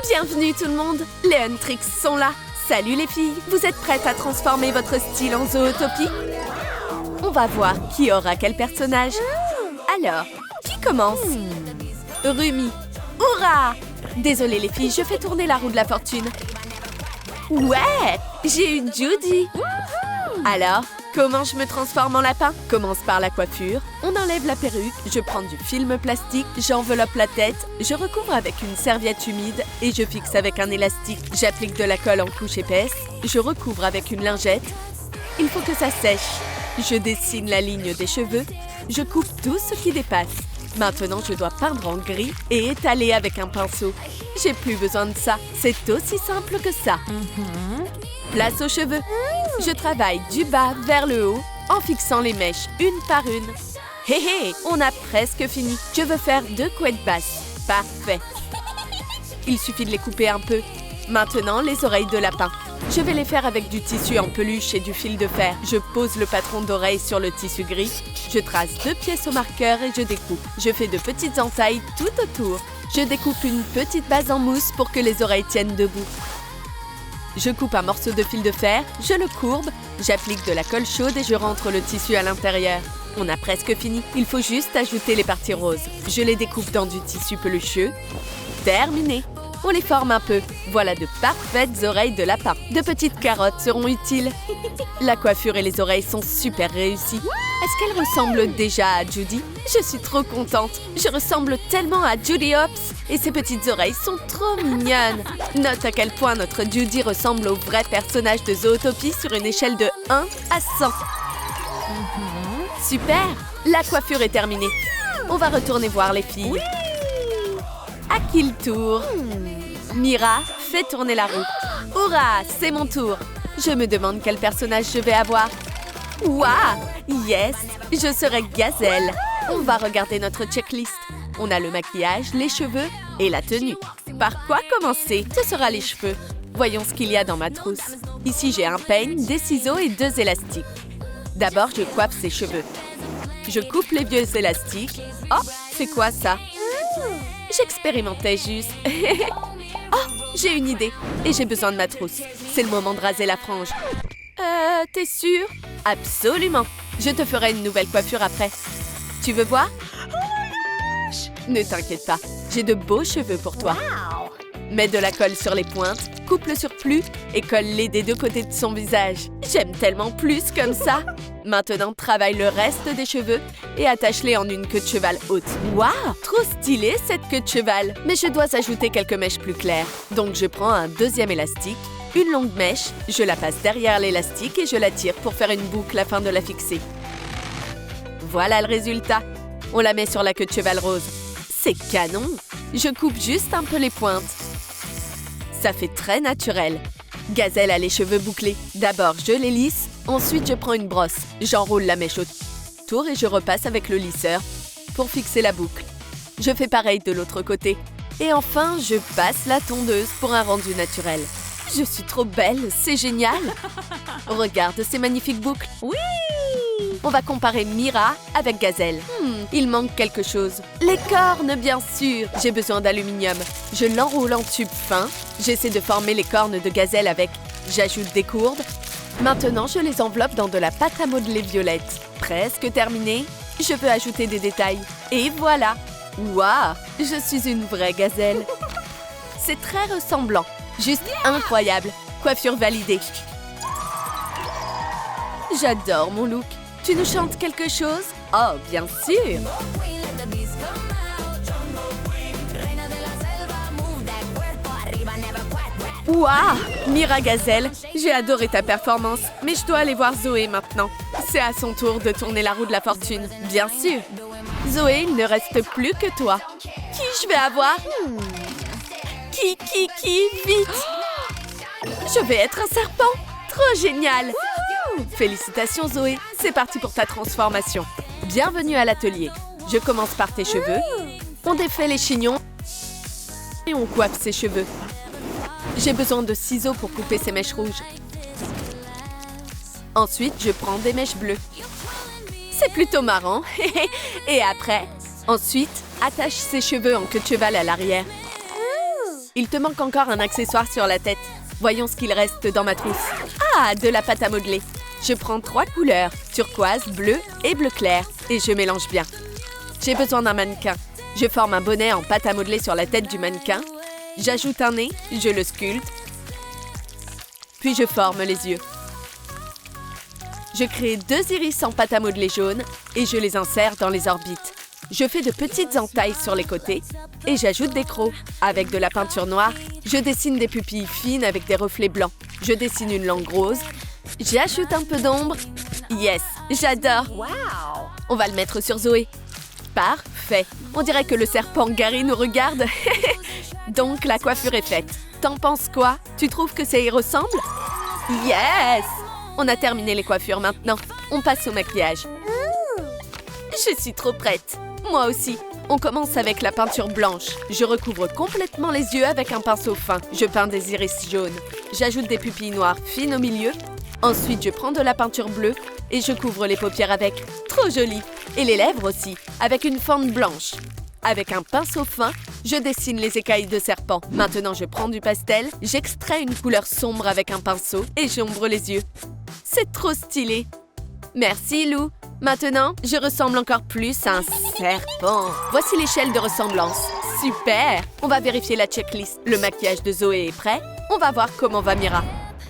Bienvenue tout le monde, les Huntrix sont là. Salut les filles, vous êtes prêtes à transformer votre style en zootopie? On va voir qui aura quel personnage. Alors, qui commence? Rumi. Hurrah! Désolée les filles, je fais tourner la roue de la fortune. Ouais, j'ai eu Judy. Alors, comment je me transforme en lapin? Commence par la coiffure, on enlève la perruque, je prends du film plastique, j'enveloppe la tête, je recouvre avec une serviette humide et je fixe avec un élastique. J'applique de la colle en couche épaisse, je recouvre avec une lingette. Il faut que ça sèche. Je dessine la ligne des cheveux, je coupe tout ce qui dépasse. Maintenant, je dois peindre en gris et étaler avec un pinceau. J'ai plus besoin de ça, c'est aussi simple que ça. Place aux cheveux. Je travaille du bas vers le haut en fixant les mèches une par une. Hé hé, on a presque fini. Je veux faire 2 couettes basses. Parfait. Il suffit de les couper un peu. Maintenant, les oreilles de lapin. Je vais les faire avec du tissu en peluche et du fil de fer. Je pose le patron d'oreille sur le tissu gris. Je trace 2 pièces au marqueur et je découpe. Je fais de petites entailles tout autour. Je découpe une petite base en mousse pour que les oreilles tiennent debout. Je coupe un morceau de fil de fer, je le courbe, j'applique de la colle chaude et je rentre le tissu à l'intérieur. On a presque fini. Il faut juste ajouter les parties roses. Je les découpe dans du tissu pelucheux. Terminé. On les forme un peu. Voilà de parfaites oreilles de lapin. De petites carottes seront utiles. La coiffure et les oreilles sont super réussies. Est-ce qu'elle ressemble déjà à Judy? Je suis trop contente. Je ressemble tellement à Judy Hopps. Et ses petites oreilles sont trop mignonnes. Note à quel point notre Judy ressemble au vrai personnage de Zootopie sur une échelle de 1 à 100. Super! La coiffure est terminée. On va retourner voir les filles. À qui le tour? Mira, fais tourner la roue. Hurrah, c'est mon tour. Je me demande quel personnage je vais avoir. Waouh! Yes! Je serai Gazelle. On va regarder notre checklist. On a le maquillage, les cheveux et la tenue. Par quoi commencer? Ce sera les cheveux. Voyons ce qu'il y a dans ma trousse. Ici, j'ai un peigne, des ciseaux et 2 élastiques. D'abord, je coiffe ses cheveux. Je coupe les vieux élastiques. Oh, c'est quoi ça? J'expérimentais juste. Oh, j'ai une idée. Et j'ai besoin de ma trousse. C'est le moment de raser la frange. T'es sûre? Absolument. Je te ferai une nouvelle coiffure après. Tu veux voir? Ne t'inquiète pas. J'ai de beaux cheveux pour toi. Mets de la colle sur les pointes, coupe le surplus et colle-les des 2 côtés de son visage. J'aime tellement plus comme ça. Maintenant, travaille le reste des cheveux et attache-les en une queue de cheval haute. Waouh! Trop stylée cette queue de cheval! Mais je dois ajouter quelques mèches plus claires. Donc, je prends un 2e élastique, une longue mèche, je la passe derrière l'élastique et je la tire pour faire une boucle afin de la fixer. Voilà le résultat. On la met sur la queue de cheval rose. C'est canon! Je coupe juste un peu les pointes. Ça fait très naturel. Gazelle a les cheveux bouclés. D'abord, je les lisse. Ensuite, je prends une brosse. J'enroule la mèche autour et je repasse avec le lisseur pour fixer la boucle. Je fais pareil de l'autre côté. Et enfin, je passe la tondeuse pour un rendu naturel. Je suis trop belle, c'est génial! Regarde ces magnifiques boucles. Oui! On va comparer Mira avec Gazelle. Il manque quelque chose. Les cornes, bien sûr! J'ai besoin d'aluminium. Je l'enroule en tube fin. J'essaie de former les cornes de Gazelle avec. J'ajoute des courdes. Maintenant, je les enveloppe dans de la pâte à modeler violette. Presque terminé. Je peux ajouter des détails. Et voilà! Waouh! Je suis une vraie gazelle. C'est très ressemblant. Juste incroyable. Coiffure validée. J'adore mon look. Tu nous chantes quelque chose? Oh, bien sûr! Waouh! Mira Gazelle, j'ai adoré ta performance, mais je dois aller voir Zoé maintenant. C'est à son tour de tourner la roue de la fortune, bien sûr. Zoé, il ne reste plus que toi. Qui je vais avoir? Qui, vite! Je vais être un serpent! Trop génial! Félicitations Zoé, c'est parti pour ta transformation. Bienvenue à l'atelier. Je commence par tes cheveux. On défait les chignons et on coiffe ses cheveux. J'ai besoin de ciseaux pour couper ces mèches rouges. Ensuite, je prends des mèches bleues. C'est plutôt marrant. Et après, ensuite, attache ses cheveux en queue de cheval à l'arrière. Il te manque encore un accessoire sur la tête. Voyons ce qu'il reste dans ma trousse. Ah, de la pâte à modeler. Je prends 3 couleurs, turquoise, bleu et bleu clair, et je mélange bien. J'ai besoin d'un mannequin. Je forme un bonnet en pâte à modeler sur la tête du mannequin. J'ajoute un nez, je le sculpte. Puis je forme les yeux. Je crée 2 iris en pâte à modeler jaune et je les insère dans les orbites. Je fais de petites entailles sur les côtés et j'ajoute des crocs. Avec de la peinture noire, je dessine des pupilles fines avec des reflets blancs. Je dessine une langue rose. J'ajoute un peu d'ombre. Yes, j'adore. Wow! On va le mettre sur Zoé. Parfait. On dirait que le serpent Gary nous regarde. Donc, la coiffure est faite. T'en penses quoi? Tu trouves que ça y ressemble? Yes! On a terminé les coiffures maintenant. On passe au maquillage. Je suis trop prête. Moi aussi. On commence avec la peinture blanche. Je recouvre complètement les yeux avec un pinceau fin. Je peins des iris jaunes. J'ajoute des pupilles noires fines au milieu. Ensuite, je prends de la peinture bleue et je couvre les paupières avec. Trop joli! Et les lèvres aussi, avec une fente blanche. Avec un pinceau fin, je dessine les écailles de serpent. Maintenant, je prends du pastel, j'extrais une couleur sombre avec un pinceau et j'ombre les yeux. C'est trop stylé! Merci, Lou! Maintenant, je ressemble encore plus à un serpent. Voici l'échelle de ressemblance. Super! On va vérifier la checklist. Le maquillage de Zoé est prêt. On va voir comment va Mira.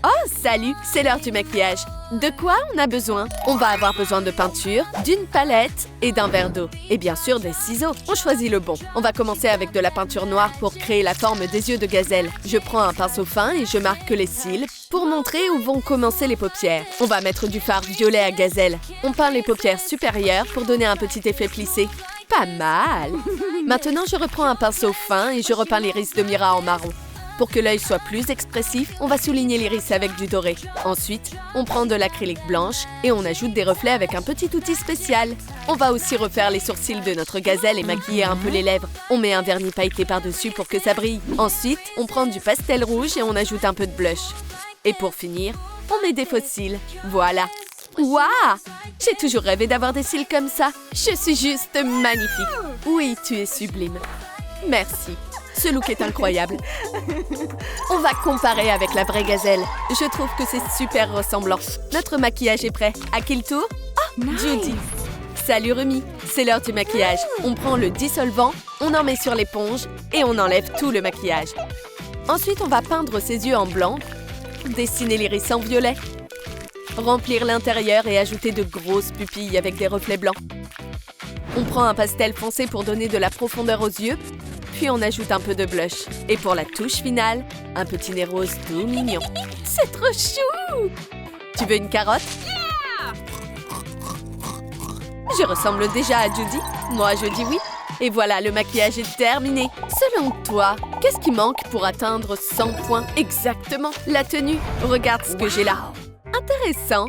Oh, salut! C'est l'heure du maquillage. De quoi on a besoin? On va avoir besoin de peinture, d'une palette et d'un verre d'eau. Et bien sûr, des ciseaux. On choisit le bon. On va commencer avec de la peinture noire pour créer la forme des yeux de gazelle. Je prends un pinceau fin et je marque les cils pour montrer où vont commencer les paupières. On va mettre du fard violet à gazelle. On peint les paupières supérieures pour donner un petit effet plissé. Pas mal! Maintenant, je reprends un pinceau fin et je repeins l'iris de Mira en marron. Pour que l'œil soit plus expressif, on va souligner l'iris avec du doré. Ensuite, on prend de l'acrylique blanche et on ajoute des reflets avec un petit outil spécial. On va aussi refaire les sourcils de notre gazelle et maquiller un peu les lèvres. On met un vernis pailleté par-dessus pour que ça brille. Ensuite, on prend du pastel rouge et on ajoute un peu de blush. Et pour finir, on met des faux cils. Voilà! Waouh! J'ai toujours rêvé d'avoir des cils comme ça. Je suis juste magnifique. Oui, tu es sublime. Merci. Ce look est incroyable. On va comparer avec la vraie gazelle. Je trouve que c'est super ressemblant. Notre maquillage est prêt. À qui le tour? Oh, nice. Judy. Salut Rumi, c'est l'heure du maquillage. On prend le dissolvant, on en met sur l'éponge et on enlève tout le maquillage. Ensuite, on va peindre ses yeux en blanc, dessiner l'iris en violet, remplir l'intérieur et ajouter de grosses pupilles avec des reflets blancs. On prend un pastel foncé pour donner de la profondeur aux yeux, puis on ajoute un peu de blush. Et pour la touche finale, un petit nez rose tout mignon. C'est trop chou! Tu veux une carotte? Je ressemble déjà à Judy. Moi, je dis oui. Et voilà, le maquillage est terminé. Selon toi, qu'est-ce qui manque pour atteindre 100 points exactement? La tenue. Regarde ce que j'ai là. Intéressant.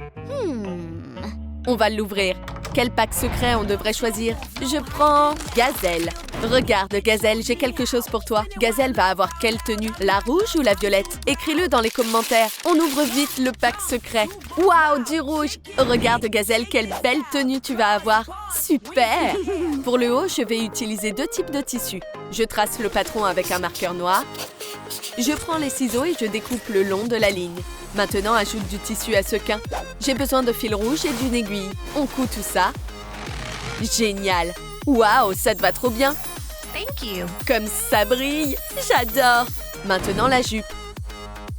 On va l'ouvrir. Quel pack secret on devrait choisir? Je prends Gazelle. Regarde, Gazelle, j'ai quelque chose pour toi. Gazelle va avoir quelle tenue? La rouge ou la violette? Écris-le dans les commentaires. On ouvre vite le pack secret. Waouh, du rouge! Regarde, Gazelle, quelle belle tenue tu vas avoir. Super! Pour le haut, je vais utiliser 2 types de tissus. Je trace le patron avec un marqueur noir. Je prends les ciseaux et je découpe le long de la ligne. Maintenant, ajoute du tissu à sequin. J'ai besoin de fil rouge et d'une aiguille. On coud tout ça. Génial! Waouh, ça te va trop bien! Thank you. Comme ça brille! J'adore! Maintenant, la jupe.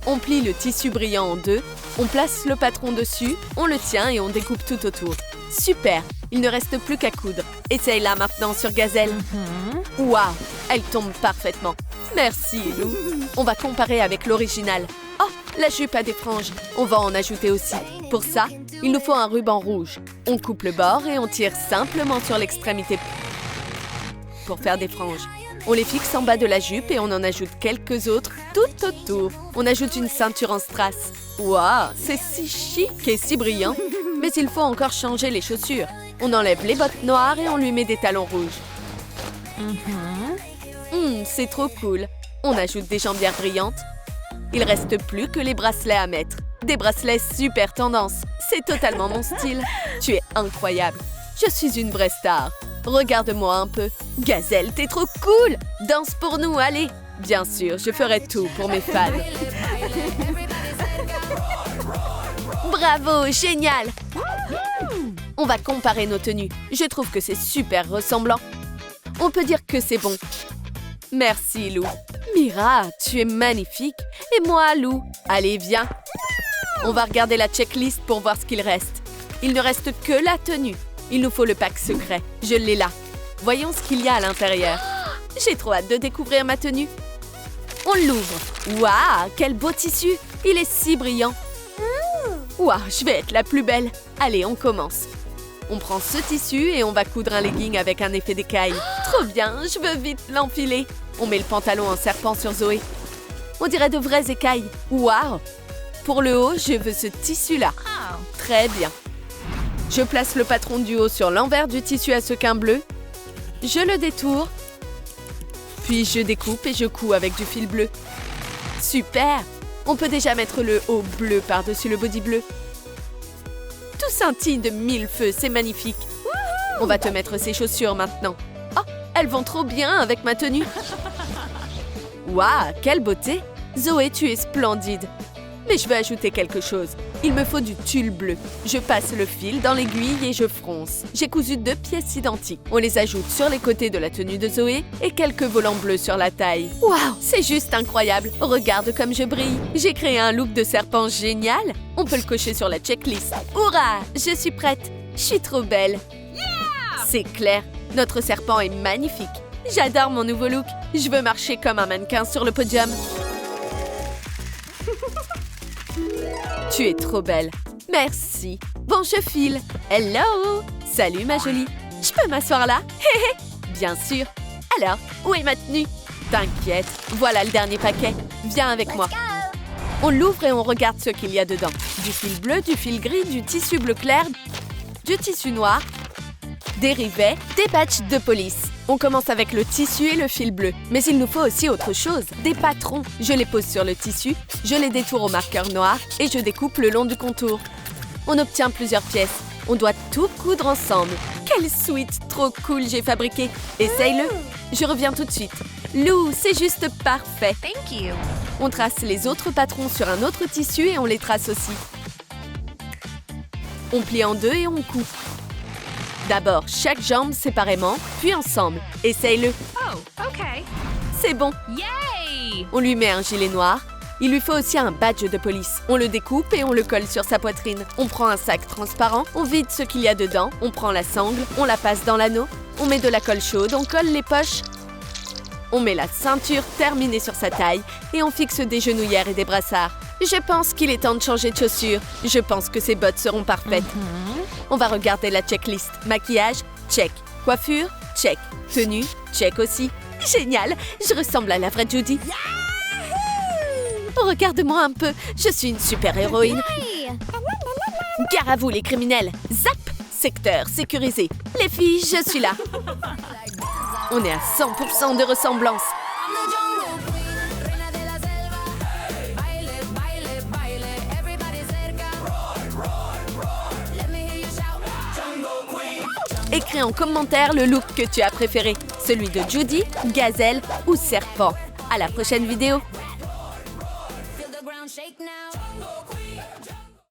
On plie le tissu brillant en 2. On place le patron dessus, on le tient et on découpe tout autour. Super! Il ne reste plus qu'à coudre. Essaye-la maintenant sur Gazelle. Waouh! Elle tombe parfaitement. Merci, Lou. On va comparer avec l'original. Oh, la jupe a des franges. On va en ajouter aussi. Pour ça, il nous faut un ruban rouge. On coupe le bord et on tire simplement sur l'extrémité pour faire des franges. On les fixe en bas de la jupe et on en ajoute quelques autres tout autour. On ajoute une ceinture en strass. Waouh, c'est si chic et si brillant. Mais il faut encore changer les chaussures. On enlève les bottes noires et on lui met des talons rouges. C'est trop cool. On ajoute des jambières brillantes. Il reste plus que les bracelets à mettre. Des bracelets super tendance. C'est totalement mon style. Tu es incroyable. Je suis une vraie star. Regarde-moi un peu. Gazelle, t'es trop cool. Danse pour nous, allez. Bien sûr, je ferai tout pour mes fans. Bravo, génial! On va comparer nos tenues. Je trouve que c'est super ressemblant. On peut dire que c'est bon. Merci, Lou. Mira, tu es magnifique. Et moi, Lou. Allez, viens. On va regarder la checklist pour voir ce qu'il reste. Il ne reste que la tenue. Il nous faut le pack secret. Je l'ai là. Voyons ce qu'il y a à l'intérieur. J'ai trop hâte de découvrir ma tenue. On l'ouvre. Waouh, quel beau tissu. Il est si brillant. Waouh, je vais être la plus belle. Allez, on commence. On prend ce tissu et on va coudre un legging avec un effet d'écaille. Trop bien, je veux vite l'enfiler. On met le pantalon en serpent sur Zoé. On dirait de vraies écailles. Waouh! Pour le haut, je veux ce tissu-là. Très bien. Je place le patron du haut sur l'envers du tissu à sequins bleu. Je le détourne. Puis je découpe et je couds avec du fil bleu. Super! On peut déjà mettre le haut bleu par-dessus le body bleu. Tout scintille de 1000 feux, c'est magnifique. On va te mettre ces chaussures maintenant. Oh, elles vont trop bien avec ma tenue. Waouh, quelle beauté! Zoé, tu es splendide. Mais je veux ajouter quelque chose. Il me faut du tulle bleu. Je passe le fil dans l'aiguille et je fronce. J'ai cousu 2 pièces identiques. On les ajoute sur les côtés de la tenue de Zoé et quelques volants bleus sur la taille. Waouh, c'est juste incroyable. Regarde comme je brille. J'ai créé un look de serpent génial. On peut le cocher sur la checklist. Hurrah, je suis prête. Je suis trop belle. C'est clair, notre serpent est magnifique. J'adore mon nouveau look. Je veux marcher comme un mannequin sur le podium. Tu es trop belle. Merci. Bon, je file. Hello. Salut, ma jolie. Je peux m'asseoir là? Bien sûr. Alors, où est ma tenue? T'inquiète, voilà le dernier paquet. Viens avec moi. On l'ouvre et on regarde ce qu'il y a dedans. Du fil bleu, du fil gris, du tissu bleu clair, du tissu noir, des rivets, des badges de police. On commence avec le tissu et le fil bleu. Mais il nous faut aussi autre chose, des patrons. Je les pose sur le tissu, je les détourne au marqueur noir et je découpe le long du contour. On obtient plusieurs pièces. On doit tout coudre ensemble. Quelle suite trop cool j'ai fabriqué. Essaye-le. Je reviens tout de suite. Lou, c'est juste parfait. Thank you. On trace les autres patrons sur un autre tissu et on les trace aussi. On plie en deux et on coupe. D'abord, chaque jambe séparément, puis ensemble. Essaye-le. Oh, okay. C'est bon. Yay! On lui met un gilet noir. Il lui faut aussi un badge de police. On le découpe et on le colle sur sa poitrine. On prend un sac transparent, on vide ce qu'il y a dedans, on prend la sangle, on la passe dans l'anneau, on met de la colle chaude, on colle les poches. On met la ceinture terminée sur sa taille et on fixe des genouillères et des brassards. Je pense qu'il est temps de changer de chaussures. Je pense que ces bottes seront parfaites. On va regarder la checklist. Maquillage, check. Coiffure, check. Tenue, check aussi. Génial! Je ressemble à la vraie Judy. Regarde-moi un peu. Je suis une super-héroïne. Gare à vous, les criminels. Zap! Secteur sécurisé. Les filles, je suis là. On est à 100% de ressemblance. Écris en commentaire le look que tu as préféré, celui de Judy, gazelle ou serpent. À la prochaine vidéo.